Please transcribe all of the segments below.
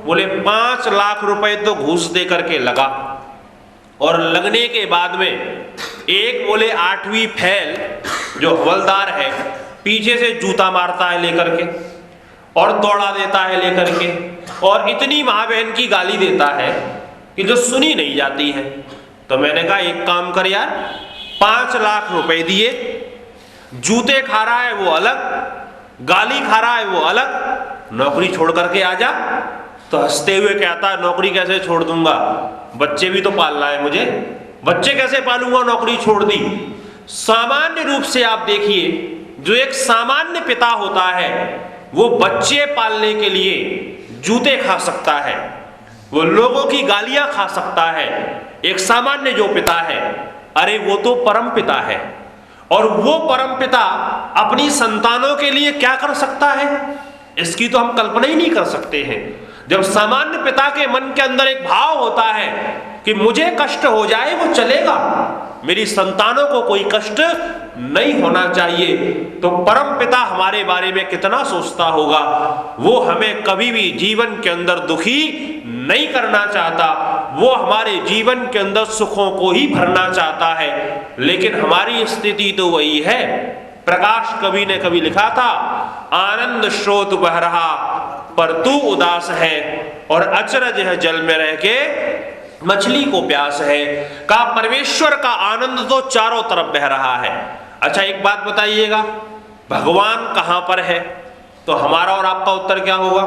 बोले 5 लाख रुपए तो घूस दे करके लगा, और लगने के बाद में एक बोले 8वीं फैल जो हवलदार है पीछे से जूता मारता है लेकर के और दौड़ा देता है लेकर के, और इतनी माँ बहन की गाली देता है कि जो सुनी नहीं जाती है। तो मैंने कहा एक काम कर यार, 5 लाख रुपए दिए, जूते खा रहा है वो अलग, गाली खा रहा है वो अलग, नौकरी छोड़ करके आ जा। तो हंसते हुए कहता है नौकरी कैसे छोड़ दूंगा, बच्चे भी तो पालना है मुझे, बच्चे कैसे पालूंगा, नौकरी छोड़ दी। सामान्य रूप से आप देखिए, जो एक सामान्य पिता होता है वो बच्चे पालने के लिए जूते खा सकता है, वो लोगों की गालियां खा सकता है, एक सामान्य जो पिता है। अरे वो तो परम पिता है, और वो परम पिता अपनी संतानों के लिए क्या कर सकता है, इसकी तो हम कल्पना ही नहीं कर सकते हैं। जब सामान्य पिता के मन के अंदर एक भाव होता है कि मुझे कष्ट हो जाए वो चलेगा, मेरी संतानों को कोई कष्ट नहीं होना चाहिए, तो परम पिता हमारे बारे में कितना सोचता होगा। वो हमें कभी भी जीवन के अंदर दुखी नहीं करना चाहता, वो हमारे जीवन के अंदर सुखों को ही भरना चाहता है। लेकिन हमारी स्थिति तो वही है। प्रकाश कवि ने कभी लिखा था, आनंद स्रोत बह रहा पर तू उदास है, और अचरज है जल में रह के मछली को प्यास है। का परमेश्वर का आनंद तो चारों तरफ बह रहा है। अच्छा एक बात बताइएगा, भगवान कहां पर है? तो हमारा और आपका उत्तर क्या होगा?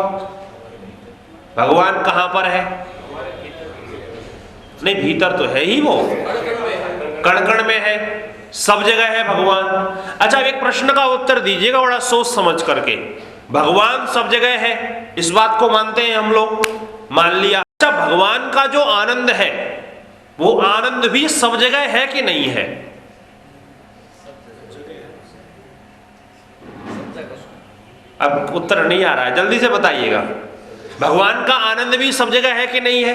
भगवान कहां पर है? नहीं, भीतर तो है ही, वो कण कण में है, सब जगह है भगवान। अच्छा एक प्रश्न का उत्तर दीजिएगा बड़ा सोच समझ करके, भगवान सब जगह है, इस बात को मानते हैं हम लोग, मान लिया। अच्छा भगवान का जो आनंद है वो आनंद भी सब जगह है कि नहीं है? अब उत्तर नहीं आ रहा है, जल्दी से बताइएगा। भगवान का आनंद भी सब जगह है कि नहीं है?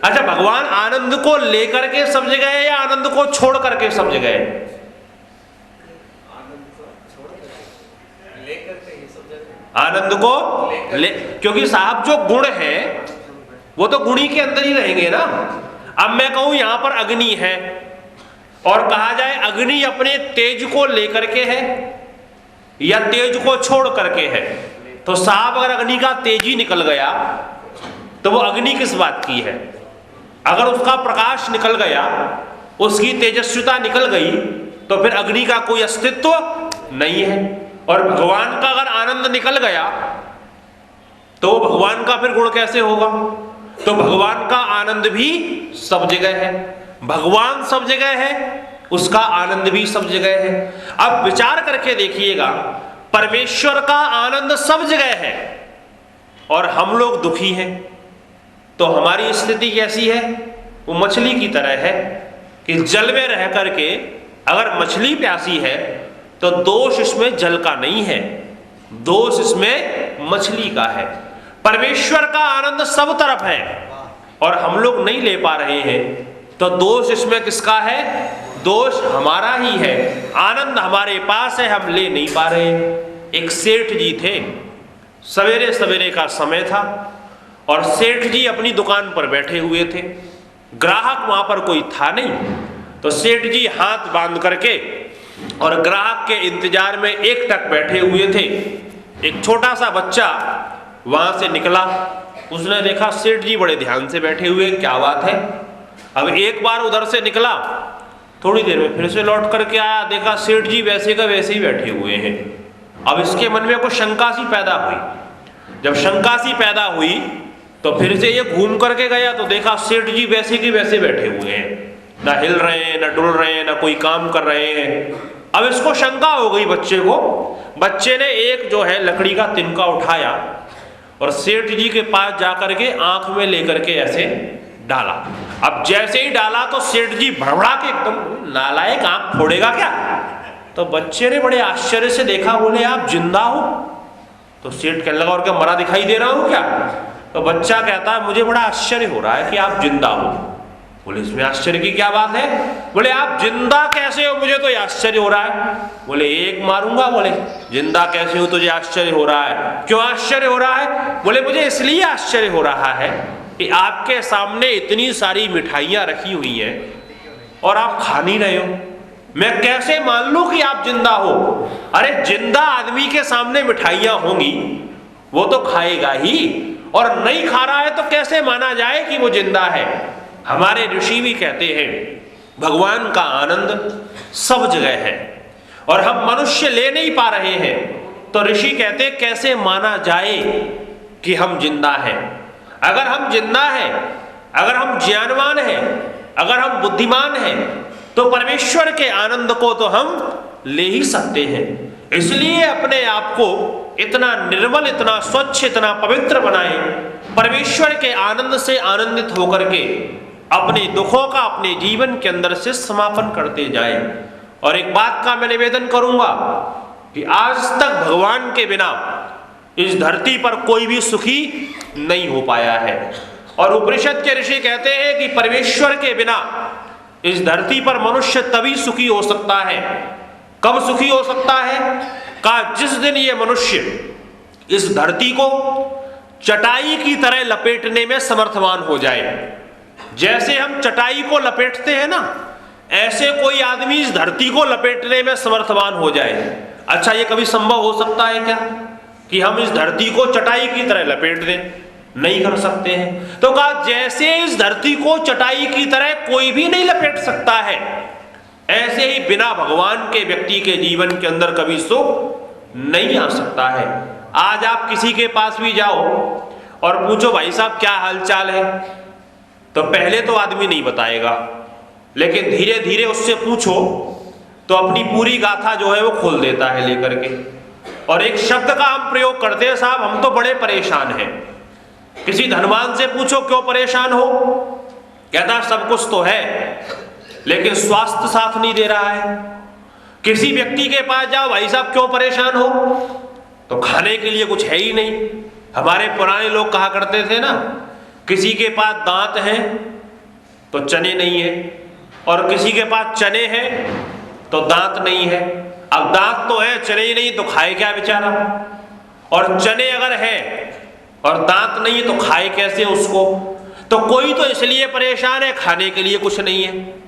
अच्छा भगवान आनंद को लेकर के सब जगह है या आनंद को छोड़ करके सब जगह है? आनंद को क्योंकि साहब जो गुण है वो तो गुणी के अंदर ही रहेंगे ना। अब मैं कहूं यहां पर अग्नि है और कहा जाए अग्नि अपने तेज को लेकर के है या तेज को छोड़ करके है, तो साहब अगर अग्नि का तेज ही निकल गया तो वो अग्नि किस बात की है? अगर उसका प्रकाश निकल गया, उसकी तेजस्विता निकल गई, तो फिर अग्नि का कोई अस्तित्व नहीं है। और भगवान का अगर आनंद निकल गया तो भगवान का फिर गुण कैसे होगा? तो भगवान का आनंद भी सब जगह है, भगवान सब जगह है, उसका आनंद भी सब जगह है। अब विचार करके देखिएगा, परमेश्वर का आनंद सब जगह है और हम लोग दुखी हैं, तो हमारी स्थिति कैसी है? वो मछली की तरह है कि जल में रह करके अगर मछली प्यासी है तो दोष इसमें जल का नहीं है, दोष इसमें मछली का है। परमेश्वर का आनंद सब तरफ है और हम लोग नहीं ले पा रहे हैं, तो दोष इसमें किसका है? दोष हमारा ही है। आनंद हमारे पास है, हम ले नहीं पा रहे हैं। एक सेठ जी थे, सवेरे सवेरे का समय था और सेठ जी अपनी दुकान पर बैठे हुए थे, ग्राहक वहां पर कोई था नहीं। तो सेठ जी हाथ बांध करके और ग्राहक के इंतजार में एकटक बैठे हुए थे। एक छोटा सा बच्चा वहां से निकला, उसने देखा सेठ जी बड़े ध्यान से बैठे हुए, क्या बात है। अब एक बार उधर से निकला, थोड़ी देर में फिर से लौट करके आया, देखा सेठ जी वैसे का वैसे ही बैठे हुए हैं। अब इसके मन में कुछ शंका सी पैदा हुई। जब शंका सी पैदा हुई तो फिर से ये घूम करके गया तो देखा सेठ जी वैसे के वैसे बैठे हुए हैं, ना हिल रहे हैं, ना डुल रहे हैं, ना कोई काम कर रहे हैं। अब इसको शंका हो गई बच्चे को। बच्चे ने एक जो है लकड़ी का तिनका उठाया और सेठ जी के पास जाकर के आंख में लेकर के ऐसे डाला। अब जैसे ही डाला तो सेठ जी भड़बड़ा के एकदम, नालायक आंख फोड़ेगा क्या? तो बच्चे ने बड़े आश्चर्य से देखा, बोले आप जिंदा हो? तो सेठ कहने लगा और क्या मरा दिखाई दे रहा हूं क्या? तो बच्चा कहता है मुझे बड़ा आश्चर्य हो रहा है कि आप जिंदा हो। बोले इसमें आश्चर्य की क्या बात है? बोले आप जिंदा कैसे हो, मुझे तो ये आश्चर्य हो रहा है। बोले एक मारूंगा। बोले जिंदा कैसे हो, तुझे आश्चर्य हो रहा है? क्यों आश्चर्य हो रहा है? बोले मुझे इसलिए आश्चर्य हो रहा है कि आपके सामने इतनी सारी मिठाइयां रखी हुई हैं और आप खा नहीं रहे हो, मैं कैसे मान लूं कि आप जिंदा हो? अरे जिंदा आदमी के सामने मिठाइयां होंगी, वो तो खाएगा ही, और नहीं खा रहा है तो कैसे माना जाए कि वो जिंदा है? हमारे ऋषि भी कहते हैं भगवान का आनंद सब जगह है और हम मनुष्य ले नहीं पा रहे हैं, तो ऋषि कहते कैसे माना जाए कि हम जिंदा हैं? अगर हम जिंदा हैं, अगर हम ज्ञानवान हैं, अगर हम बुद्धिमान हैं, तो परमेश्वर के आनंद को तो हम ले ही सकते हैं। इसलिए अपने आप को इतना निर्मल, इतना स्वच्छ, इतना पवित्र बनाएं, परमेश्वर के आनंद से आनंदित होकर के अपने दुखों का अपने जीवन के अंदर से समापन करते जाएं। और एक बात का मैं निवेदन करूंगा कि आज तक भगवान के बिना इस धरती पर कोई भी सुखी नहीं हो पाया है। और उपनिषद के ऋषि कहते हैं कि परमेश्वर के बिना इस धरती पर मनुष्य तभी सुखी हो सकता है। कब सुखी हो सकता है? कहा जिस दिन ये मनुष्य इस धरती को चटाई की तरह लपेटने में समर्थवान हो जाए। जैसे हम चटाई को लपेटते हैं ना, ऐसे कोई आदमी इस धरती को लपेटने में समर्थवान हो जाए। अच्छा, ये कभी संभव हो सकता है क्या कि हम इस धरती को चटाई की तरह लपेट दें? नहीं कर सकते हैं। तो कहा जैसे इस धरती को चटाई की तरह कोई भी नहीं लपेट सकता है, ऐसे ही बिना भगवान के व्यक्ति के जीवन के अंदर कभी सुख नहीं आ सकता है। आज आप किसी के पास भी जाओ और पूछो भाई साहब क्या हालचाल है, तो पहले तो आदमी नहीं बताएगा, लेकिन धीरे धीरे उससे पूछो तो अपनी पूरी गाथा जो है वो खोल देता है लेकर के। और एक शब्द का हम प्रयोग करते हैं, साहब हम तो बड़े परेशान हैं। किसी धनवान से पूछो क्यों परेशान हो, कहता सब कुछ तो है लेकिन स्वास्थ्य साथ नहीं दे रहा है। किसी व्यक्ति के पास जाओ, भाई साहब क्यों परेशान हो, तो खाने के लिए कुछ है ही नहीं। हमारे पुराने लोग कहा करते थे ना, किसी के पास दांत हैं तो चने नहीं है, और किसी के पास चने हैं तो दांत नहीं है। अब दांत तो है, चने ही नहीं, तो खाए क्या बेचारा? और चने अगर है और दांत नहीं है तो खाए कैसे उसको? तो कोई तो इसलिए परेशान है खाने के लिए कुछ नहीं है,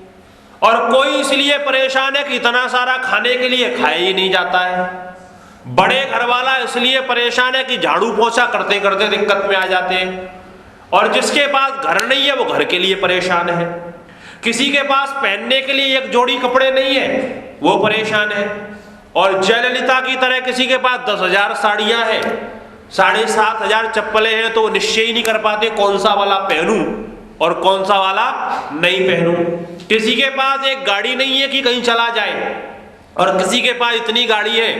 और कोई इसलिए परेशान है कि इतना सारा खाने के लिए खाया ही नहीं जाता है। बड़े घर वाला इसलिए परेशान है कि झाड़ू पोछा करते करते दिक्कत में आ जाते हैं, और जिसके पास घर नहीं है वो घर के लिए परेशान है। किसी के पास पहनने के लिए एक जोड़ी कपड़े नहीं है, वो परेशान है। और जयललिता की तरह किसी के पास 10,000 साड़ियां हैं, 7,500 चप्पलें हैं, तो वो निश्चय ही नहीं कर पाते कौन सा वाला पहनूं और कौन सा वाला नहीं पहनूं। किसी के पास एक गाड़ी नहीं है कि कहीं चला जाए, और किसी के पास इतनी गाड़ी है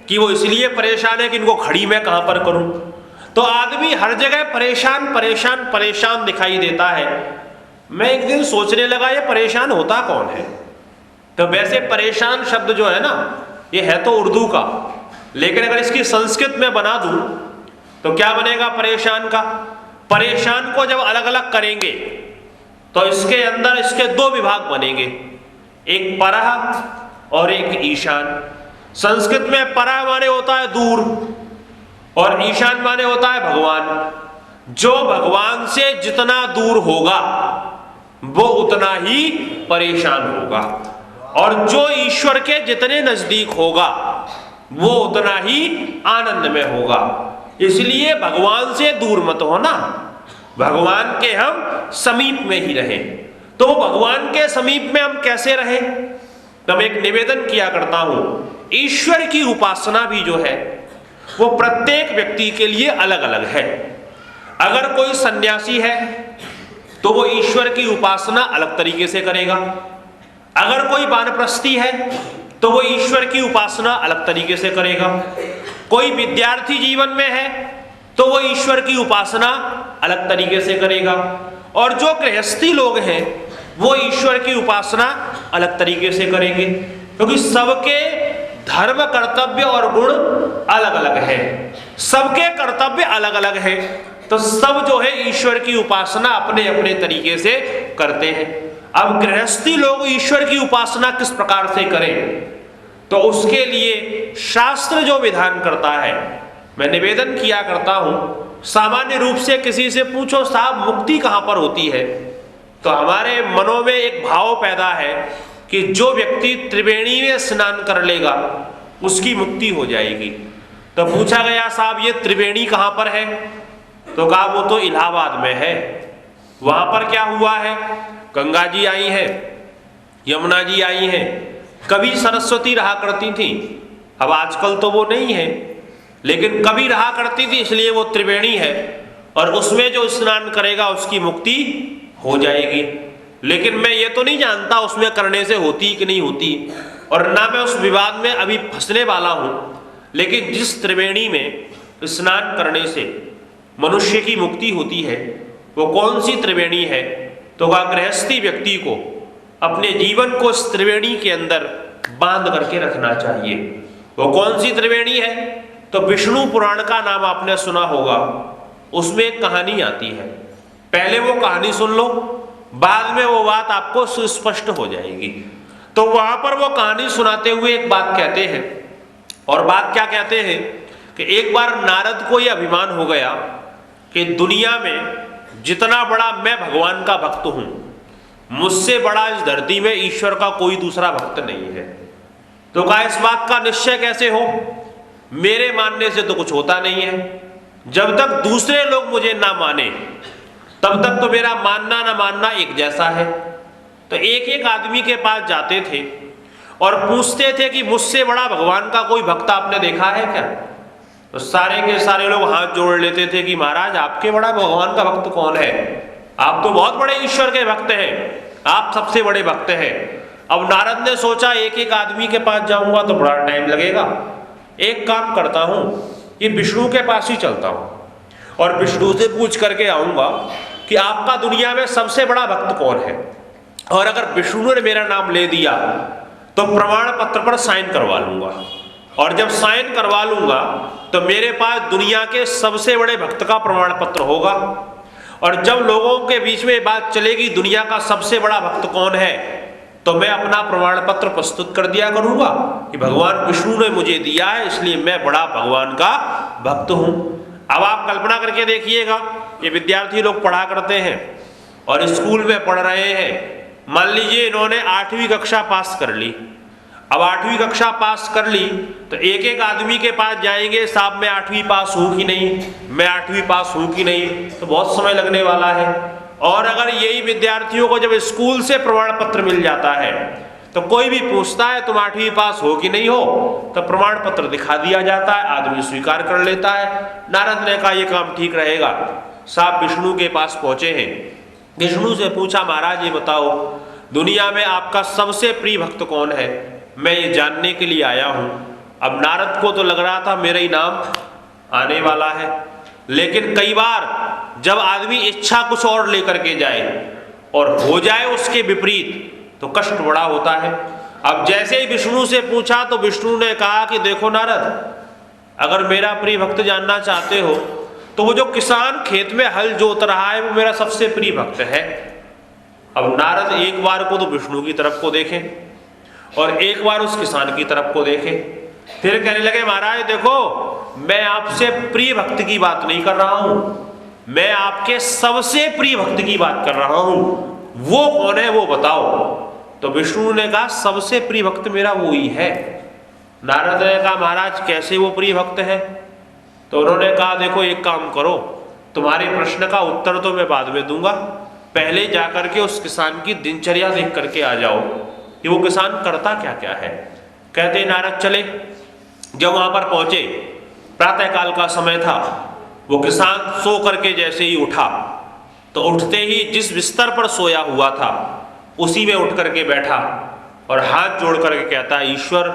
कि वो इसलिए परेशान है कि इनको खड़ी मैं कहां पर करूं। तो आदमी हर जगह परेशान परेशान परेशान दिखाई देता है। मैं एक दिन सोचने लगा ये परेशान होता कौन है? तो वैसे परेशान शब्द जो है ना, ये है तो उर्दू का, लेकिन अगर इसकी संस्कृत में बना दूं तो क्या बनेगा परेशान का? परेशान को जब अलग अलग करेंगे तो इसके अंदर इसके दो विभाग बनेंगे, एक परह और एक ईशान। संस्कृत में परह माने होता है दूर, और ईशान माने होता है भगवान। जो भगवान से जितना दूर होगा वो उतना ही परेशान होगा, और जो ईश्वर के जितने नजदीक होगा वो उतना ही आनंद में होगा। इसलिए भगवान से दूर मत होना, भगवान के हम समीप में ही रहें। तो भगवान के समीप में हम कैसे रहें? तो मैं एक निवेदन किया करता हूं, ईश्वर की उपासना भी जो है वो प्रत्येक व्यक्ति के लिए अलग अलग है। अगर कोई सन्यासी है तो वो ईश्वर की उपासना अलग तरीके से करेगा। अगर कोई वानप्रस्थी है तो वो ईश्वर की उपासना अलग तरीके से करेगा। कोई विद्यार्थी जीवन में है तो वो ईश्वर की उपासना अलग तरीके से करेगा, और जो गृहस्थी लोग हैं वो ईश्वर की उपासना अलग तरीके से करेंगे, क्योंकि सबके धर्म कर्तव्य और गुण अलग अलग है, सबके कर्तव्य अलग अलग है। तो सब जो है ईश्वर की उपासना अपने अपने तरीके से करते हैं। अब गृहस्थी लोग ईश्वर की उपासना किस प्रकार से करें, तो उसके लिए शास्त्र जो विधान करता है, मैं निवेदन किया करता हूं, सामान्य रूप से किसी से पूछो साहब मुक्ति कहां पर होती है, तो हमारे मनों में एक भाव पैदा है कि जो व्यक्ति त्रिवेणी में स्नान कर लेगा उसकी मुक्ति हो जाएगी। तो पूछा गया साहब ये त्रिवेणी कहां पर है, तो कहा वो तो इलाहाबाद में है। वहां पर क्या हुआ है, गंगा जी आई है, यमुना जी आई हैं, कभी सरस्वती रहा करती थी, अब आजकल तो वो नहीं है, लेकिन कभी रहा करती थी, इसलिए वो त्रिवेणी है और उसमें जो स्नान करेगा उसकी मुक्ति हो जाएगी। लेकिन मैं ये तो नहीं जानता उसमें करने से होती कि नहीं होती, और ना मैं उस विवाद में अभी फंसने वाला हूं। लेकिन जिस त्रिवेणी में स्नान करने से मनुष्य की मुक्ति होती है वो कौन सी त्रिवेणी है, तो वह गृहस्थी व्यक्ति को अपने जीवन को इस त्रिवेणी के अंदर बांध करके रखना चाहिए। वो कौन सी त्रिवेणी है, तो विष्णु पुराण का नाम आपने सुना होगा, उसमें एक कहानी आती है। पहले वो कहानी सुन लो, बाद में वो बात आपको सुस्पष्ट हो जाएगी। तो वहां पर वो कहानी सुनाते हुए एक बात कहते हैं, और बात क्या कहते हैं कि एक बार नारद को यह अभिमान हो गया कि दुनिया में जितना बड़ा मैं भगवान का भक्त हूं, मुझसे बड़ा इस धरती में ईश्वर का कोई दूसरा भक्त नहीं है। तो कहा इस बात का निश्चय कैसे हो, मेरे मानने से तो कुछ होता नहीं है, जब तक दूसरे लोग मुझे ना माने तब तक तो मेरा मानना ना मानना एक जैसा है। तो एक एक आदमी के पास जाते थे और पूछते थे कि मुझसे बड़ा भगवान का कोई भक्त आपने देखा है क्या, तो सारे के सारे लोग हाथ जोड़ लेते थे कि महाराज आपके बड़ा भगवान का भक्त कौन है, आप तो बहुत बड़े ईश्वर के भक्त हैं, आप सबसे बड़े भक्त हैं। अब नारद ने सोचा एक एक आदमी के पास जाऊंगा तो बड़ा टाइम लगेगा, एक काम करता हूं, ये विष्णु के पास ही चलता हूं और विष्णु से पूछ करके आऊंगा कि आपका दुनिया में सबसे बड़ा भक्त कौन है, और अगर विष्णु ने मेरा नाम ले दिया तो प्रमाण पत्र पर साइन करवा लूंगा, और जब साइन करवा लूंगा तो मेरे पास दुनिया के सबसे बड़े भक्त का प्रमाण पत्र होगा, और जब लोगों के बीच में बात चलेगी दुनिया का सबसे बड़ा भक्त कौन है, तो मैं अपना प्रमाण पत्र प्रस्तुत कर दिया करूंगा कि भगवान विष्णु ने मुझे दिया है, इसलिए मैं बड़ा भगवान का भक्त हूं। अब आप कल्पना करके देखिएगा, ये विद्यार्थी लोग पढ़ा करते हैं और स्कूल में पढ़ रहे हैं, मान लीजिए इन्होंने 8वीं कक्षा पास कर ली। अब 8वीं कक्षा पास कर ली तो एक एक आदमी के पास जाएंगे, साहब मैं 8वीं पास हूं कि नहीं, मैं 8वीं पास हूं कि नहीं, तो बहुत समय लगने वाला है। और अगर यही विद्यार्थियों को जब स्कूल से प्रमाण पत्र मिल जाता है तो कोई भी पूछता है तुम 8वीं पास हो कि नहीं हो, तो प्रमाण पत्र दिखा दिया जाता है, आदमी स्वीकार कर लेता है। नारद ने कहा यह काम ठीक रहेगा। साहब विष्णु के पास पहुंचे हैं, विष्णु से पूछा महाराज ये बताओ दुनिया में आपका सबसे प्रिय भक्त कौन है, मैं ये जानने के लिए आया हूं। अब नारद को तो लग रहा था मेरा ही नाम आने वाला है, लेकिन कई बार जब आदमी इच्छा कुछ और लेकर के जाए और हो जाए उसके विपरीत तो कष्ट बड़ा होता है। अब जैसे ही विष्णु से पूछा तो विष्णु ने कहा कि देखो नारद, अगर मेरा प्रिय भक्त जानना चाहते हो तो वो जो किसान खेत में हल जोत रहा है वो मेरा सबसे प्रिय भक्त है। अब नारद एक बार को तो विष्णु की तरफ को देखें और एक बार उस किसान की तरफ को देखें, फिर कहने लगे महाराज देखो मैं आपसे प्रिय भक्त की बात नहीं कर रहा हूं, मैं आपके सबसे प्रिय भक्त की बात कर रहा हूं, वो कौन है वो बताओ। तो विष्णु ने कहा सबसे प्रिय भक्त मेरा वो ही है। नारद ने कहा महाराज कैसे वो प्रिय भक्त है, तो उन्होंने कहा देखो एक काम करो, तुम्हारे प्रश्न का उत्तर तो मैं बाद में दूंगा, पहले जाकर के उस किसान की दिनचर्या देख करके आ जाओ कि वो किसान करता क्या क्या है। कहते नारद चले, जब वहां पर पहुंचे प्रातःकाल का समय था, वो किसान सो करके जैसे ही उठा तो उठते ही जिस बिस्तर पर सोया हुआ था उसी में उठ करके बैठा और हाथ जोड़ करके कहता ईश्वर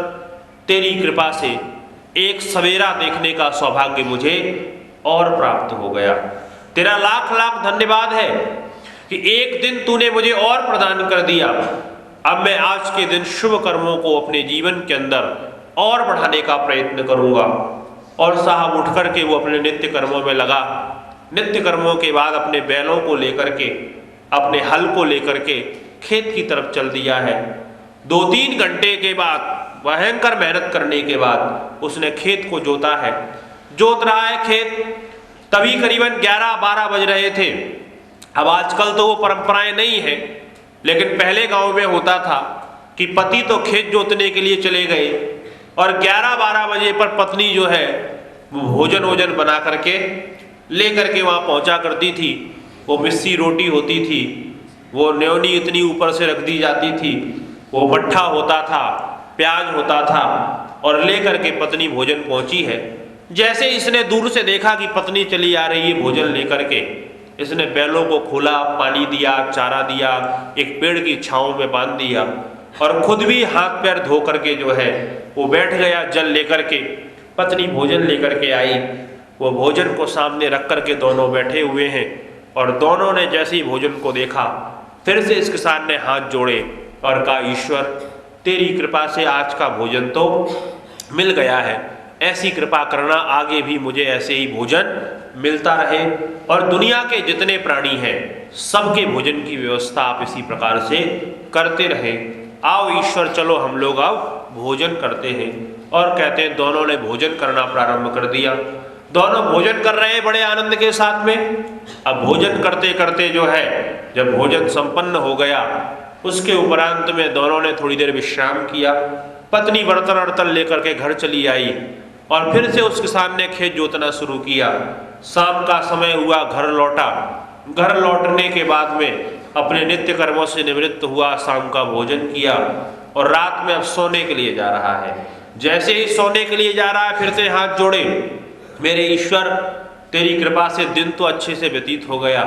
तेरी कृपा से एक सवेरा देखने का सौभाग्य मुझे और प्राप्त हो गया, तेरा लाख लाख धन्यवाद है कि एक दिन तूने मुझे और प्रदान कर दिया। अब मैं आज के दिन शुभ कर्मों को अपने जीवन के अंदर और बढ़ाने का प्रयत्न करूंगा। और साहब उठ करके वो अपने नित्य कर्मों में लगा। नित्य कर्मों के बाद अपने बैलों को लेकर के अपने हल को लेकर के खेत की तरफ चल दिया है। 2-3 घंटे के बाद, भयंकर मेहनत करने के बाद उसने खेत को जोता है। जोत रहा है खेत, तभी करीबन 11-12 बज रहे थे। अब आजकल तो वो परंपराएं नहीं है, लेकिन पहले गांव में होता था कि पति तो खेत जोतने के लिए चले गए और 11-12 बजे पर पत्नी जो है वो भोजन बना करके ले करके वहाँ पहुँचा करती थी। वो मिस्सी रोटी होती थी, वो न्योनी इतनी ऊपर से रख दी जाती थी, वो मट्ठा होता था, प्याज होता था, और ले करके पत्नी भोजन पहुँची है। जैसे इसने दूर से देखा कि पत्नी चली आ रही है भोजन लेकर के, इसने बैलों को खोला, पानी दिया, चारा दिया, एक पेड़ की छांव में बांध दिया और खुद भी हाथ पैर धो करके जो है वो बैठ गया जल लेकर के। पत्नी भोजन लेकर के आई, वो भोजन को सामने रख करके दोनों बैठे हुए हैं और दोनों ने जैसे ही भोजन को देखा, फिर से इस किसान ने हाथ जोड़े और कहा, ईश्वर तेरी कृपा से आज का भोजन तो मिल गया है, ऐसी कृपा करना आगे भी मुझे ऐसे ही भोजन मिलता रहे और दुनिया के जितने प्राणी हैं सबके भोजन की व्यवस्था आप इसी प्रकार से करते रहे। आओ ईश्वर, चलो हम लोग आओ भोजन करते हैं। और कहते हैं दोनों ने भोजन करना प्रारंभ कर दिया। दोनों भोजन कर रहे हैं बड़े आनंद के साथ में। अब भोजन करते करते जो है, जब भोजन संपन्न हो गया, उसके उपरांत में दोनों ने थोड़ी देर विश्राम किया। पत्नी बर्तन वर्तन लेकर के घर चली आई और फिर से उस किसान ने खेत जोतना शुरू किया। शाम का समय हुआ, घर लौटा। घर लौटने के बाद में अपने नित्य कर्मों से निवृत्त हुआ, शाम का भोजन किया और रात में अब सोने के लिए जा रहा है। जैसे ही सोने के लिए जा रहा है, फिर से हाथ जोड़े, मेरे ईश्वर तेरी कृपा से दिन तो अच्छे से व्यतीत हो गया,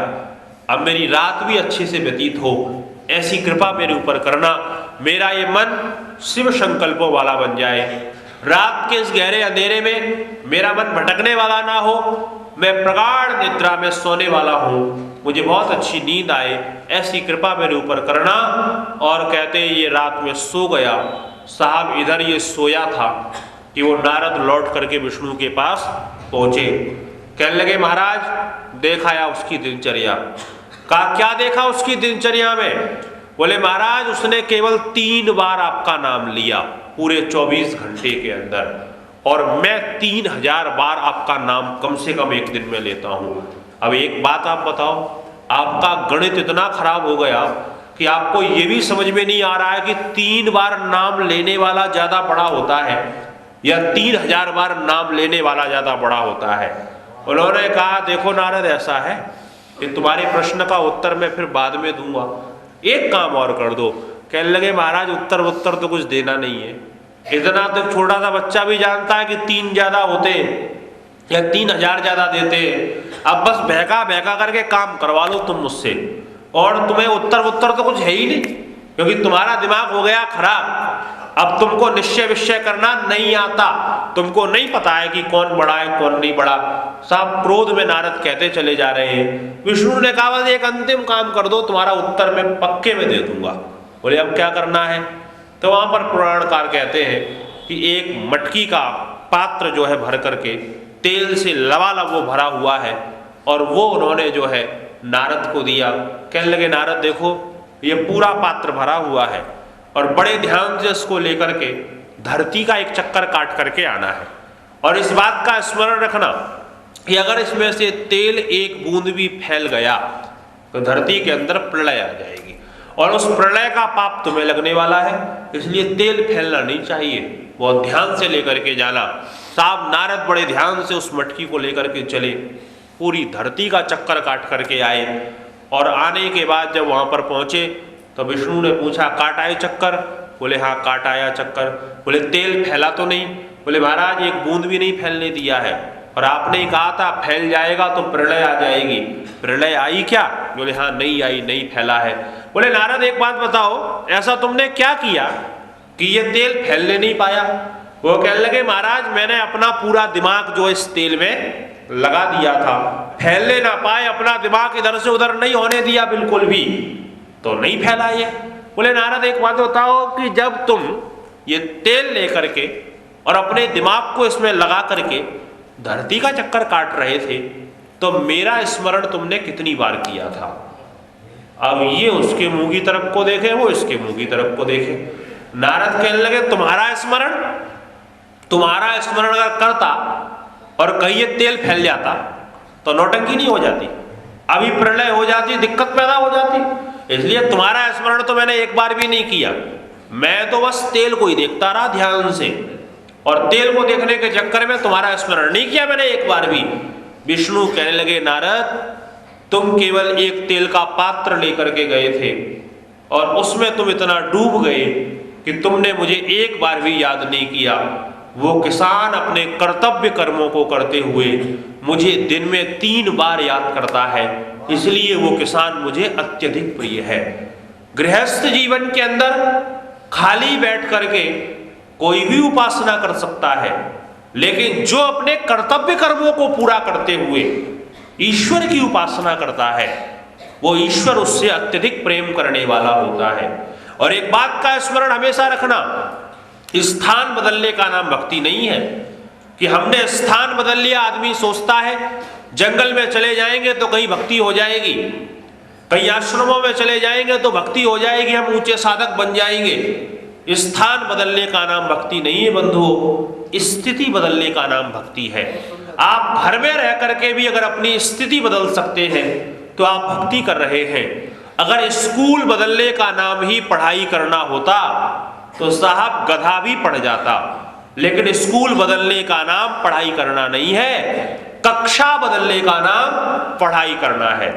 अब मेरी रात भी अच्छे से व्यतीत हो, ऐसी कृपा मेरे ऊपर करना, मेरा ये मन शिव संकल्पों वाला बन जाए। रात के इस गहरे अंधेरे में मेरा मन भटकने वाला ना हो, मैं प्रगाढ़ निद्रा में सोने वाला हूँ, मुझे बहुत अच्छी नींद आए, ऐसी कृपा मेरे ऊपर करना। और कहते हैं ये रात में सो गया। साहब इधर ये सोया था कि वो नारद लौट करके विष्णु के पास पहुंचे। कहने लगे, महाराज देखा उसकी दिनचर्या। कहा क्या देखा उसकी दिनचर्या में? बोले महाराज उसने केवल 3 बार आपका नाम लिया पूरे 24 घंटे के अंदर, और मैं 3000 बार आपका नाम कम से कम एक दिन में लेता हूं। अब एक बात आप बताओ, आपका गणित इतना खराब हो गया कि आपको ये भी समझ में नहीं आ रहा है कि 3 बार नाम लेने वाला ज्यादा बड़ा होता है या 3000 बार नाम लेने वाला ज्यादा बड़ा होता है। उन्होंने कहा देखो नारद, ऐसा है कि तुम्हारे प्रश्न का उत्तर मैं फिर बाद में दूंगा, एक काम और कर दो। कहने लगे महाराज उत्तर तो कुछ देना नहीं है, इतना तो छोटा सा बच्चा भी जानता है कि 3 ज्यादा होते या 3000 ज्यादा देते। अब बस बहका बहका करके काम करवा लो तुम मुझसे, और तुम्हें उत्तर तो कुछ है ही नहीं, क्योंकि तुम्हारा दिमाग हो गया खराब। अब तुमको निश्चय विषय करना नहीं आता, तुमको नहीं पता है कि कौन बड़ा है कौन नहीं बड़ा। साहब क्रोध में नारद कहते चले जा रहे हैं। विष्णु ने कहा बस एक अंतिम काम कर दो, तुम्हारा उत्तर मैं पक्के में दे दूंगा। बोले अब क्या करना है? तो वहां पर पुराणकार कहते हैं कि एक मटकी का पात्र जो है भर करके तेल से लबालब वो भरा हुआ है, और वो उन्होंने जो है नारद को दिया। कहने लगे नारद देखो ये पूरा पात्र भरा हुआ है, और बड़े ध्यान से इसको लेकर के धरती का एक चक्कर काट करके आना है, और इस बात का स्मरण रखना कि अगर इसमें से तेल एक बूंद भी फैल गया तो धरती के अंदर प्रलय आ जाएगी, और उस प्रलय का पाप तुम्हें लगने वाला है, इसलिए तेल फैलना नहीं चाहिए, बहुत ध्यान से लेकर के जाना। साहब नारद बड़े ध्यान से उस मटकी को लेकर के चले, पूरी धरती का चक्कर काट करके आए, और आने के बाद जब वहां पर पहुंचे तो विष्णु ने पूछा काट आए चक्कर? बोले हाँ काट आया चक्कर। बोले तेल फैला तो नहीं? बोले महाराज एक बूंद भी नहीं फैलने दिया है, और आपने ही कहा था फैल जाएगा तो प्रलय आ जाएगी, प्रलय आई क्या? बोले हाँ नहीं आई, नहीं फैला है। बोले नारद एक बात बताओ, ऐसा तुमने क्या किया कि ये तेल फैलने नहीं पाया? वो कहने लगे महाराज मैंने अपना पूरा दिमाग जो इस तेल में लगा दिया था, फैलने ना पाए, अपना दिमाग इधर से उधर नहीं होने दिया बिल्कुल भी, तो नहीं फैला ये। बोले नारद एक बात बताओ कि जब तुम ये तेल लेकर के और अपने दिमाग को इसमें लगा करके धरती का चक्कर काट रहे थे, तो मेरा स्मरण तुमने कितनी बार किया था? अब ये उसके मुंह की तरफ को देखे, वो इसके मुंह की तरफ को देखे। नारद कहने लगे तुम्हारा स्मरण अगर करता और कहीं ये तेल फैल जाता तो नौटंकी नहीं हो जाती, अभी प्रलय हो जाती, दिक्कत पैदा हो जाती। इसलिए तुम्हारा स्मरण तो मैंने एक बार भी नहीं किया, मैं तो बस तेल को ही देखता रहा ध्यान से, और तेल को देखने के चक्कर में तुम्हारा स्मरण नहीं किया मैंने एक बार भी। विष्णु कहने लगे नारद तुम केवल एक तेल का पात्र लेकर के गए थे और उसमें तुम इतना डूब गए कि तुमने मुझे एक बार भी याद नहीं किया। वो किसान अपने कर्तव्य कर्मों को करते हुए मुझे दिन में 3 बार याद करता है, इसलिए वो किसान मुझे अत्यधिक प्रिय है। गृहस्थ जीवन के अंदर खाली बैठ करके कोई भी उपासना कर सकता है, लेकिन जो अपने कर्तव्य कर्मों को पूरा करते हुए ईश्वर की उपासना करता है, वो ईश्वर उससे अत्यधिक प्रेम करने वाला होता है। और एक बात का स्मरण हमेशा रखना, स्थान बदलने का नाम भक्ति नहीं है कि हमने स्थान बदल लिया। आदमी सोचता है जंगल में चले जाएंगे तो कहीं भक्ति हो जाएगी, कहीं आश्रमों में चले जाएंगे तो भक्ति हो जाएगी, हम ऊंचे साधक बन जाएंगे। स्थान बदलने का नाम भक्ति नहीं है बंधुओं, स्थिति बदलने का नाम भक्ति है। आप घर में रह करके भी अगर अपनी स्थिति बदल सकते हैं तो आप भक्ति कर रहे हैं। अगर स्कूल बदलने का नाम ही पढ़ाई करना होता तो साहब गधा भी पढ़ जाता, लेकिन स्कूल बदलने का नाम पढ़ाई करना नहीं है, कक्षा बदलने का नाम पढ़ाई करना है।